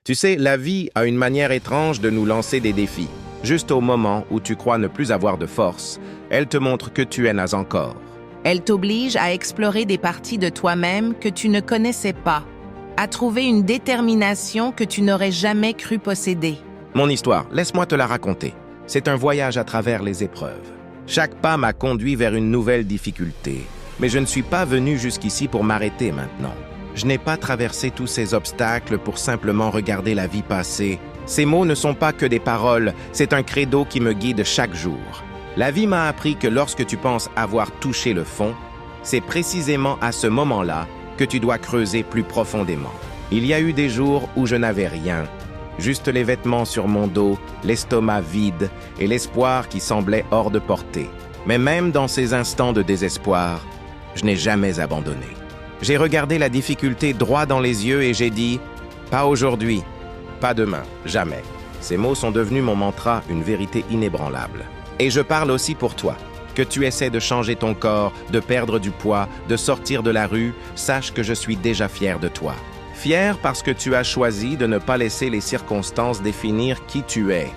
Tu sais, la vie a une manière étrange de nous lancer des défis. Juste au moment où tu crois ne plus avoir de force, elle te montre que tu en as encore. Elle t'oblige à explorer des parties de toi-même que tu ne connaissais pas, à trouver une détermination que tu n'aurais jamais cru posséder. Mon histoire, laisse-moi te la raconter. C'est un voyage à travers les épreuves. Chaque pas m'a conduit vers une nouvelle difficulté. Mais je ne suis pas venu jusqu'ici pour m'arrêter maintenant. Je n'ai pas traversé tous ces obstacles pour simplement regarder la vie passer. Ces mots ne sont pas que des paroles, c'est un credo qui me guide chaque jour. La vie m'a appris que lorsque tu penses avoir touché le fond, c'est précisément à ce moment-là que tu dois creuser plus profondément. Il y a eu des jours où je n'avais rien, juste les vêtements sur mon dos, l'estomac vide et l'espoir qui semblait hors de portée. Mais même dans ces instants de désespoir, je n'ai jamais abandonné. J'ai regardé la difficulté droit dans les yeux et j'ai dit « Pas aujourd'hui, pas demain, jamais ». Ces mots sont devenus mon mantra, une vérité inébranlable. Et je parle aussi pour toi. Que tu essaies de changer ton corps, de perdre du poids, de sortir de la rue, sache que je suis déjà fier de toi. Fier parce que tu as choisi de ne pas laisser les circonstances définir qui tu es.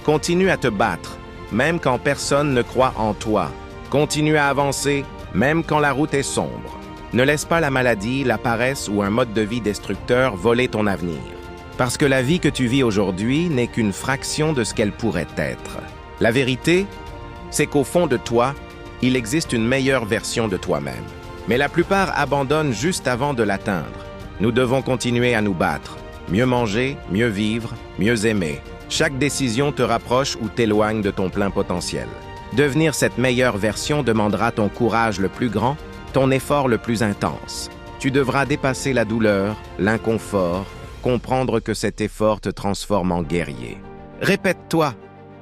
Continue à te battre, même quand personne ne croit en toi. Continue à avancer, même quand la route est sombre. Ne laisse pas la maladie, la paresse ou un mode de vie destructeur voler ton avenir. Parce que la vie que tu vis aujourd'hui n'est qu'une fraction de ce qu'elle pourrait être. La vérité, c'est qu'au fond de toi, il existe une meilleure version de toi-même. Mais la plupart abandonnent juste avant de l'atteindre. Nous devons continuer à nous battre. Mieux manger, mieux vivre, mieux aimer. Chaque décision te rapproche ou t'éloigne de ton plein potentiel. Devenir cette meilleure version demandera ton courage le plus grand, ton effort le plus intense. Tu devras dépasser la douleur, l'inconfort, comprendre que cet effort te transforme en guerrier. Répète-toi,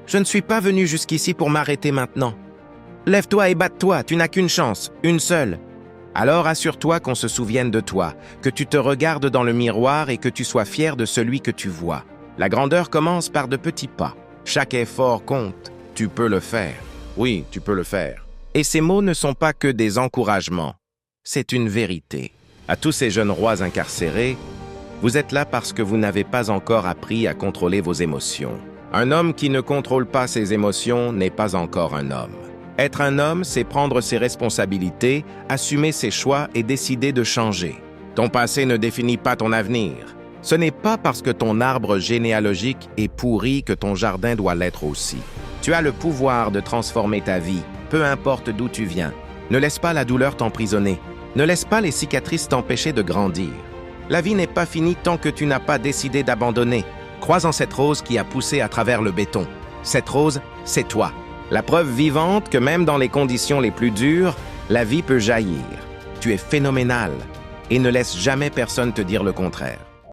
je ne suis pas venu jusqu'ici pour m'arrêter maintenant. Lève-toi et batte-toi, tu n'as qu'une chance, une seule. Alors assure-toi qu'on se souvienne de toi, que tu te regardes dans le miroir et que tu sois fier de celui que tu vois. La grandeur commence par de petits pas. Chaque effort compte, tu peux le faire. Oui, tu peux le faire. Et ces mots ne sont pas que des encouragements, c'est une vérité. À tous ces jeunes rois incarcérés, vous êtes là parce que vous n'avez pas encore appris à contrôler vos émotions. Un homme qui ne contrôle pas ses émotions n'est pas encore un homme. Être un homme, c'est prendre ses responsabilités, assumer ses choix et décider de changer. Ton passé ne définit pas ton avenir. Ce n'est pas parce que ton arbre généalogique est pourri que ton jardin doit l'être aussi. Tu as le pouvoir de transformer ta vie, peu importe d'où tu viens. Ne laisse pas la douleur t'emprisonner. Ne laisse pas les cicatrices t'empêcher de grandir. La vie n'est pas finie tant que tu n'as pas décidé d'abandonner. Crois en cette rose qui a poussé à travers le béton. Cette rose, c'est toi. La preuve vivante que même dans les conditions les plus dures, la vie peut jaillir. Tu es phénoménal et ne laisse jamais personne te dire le contraire.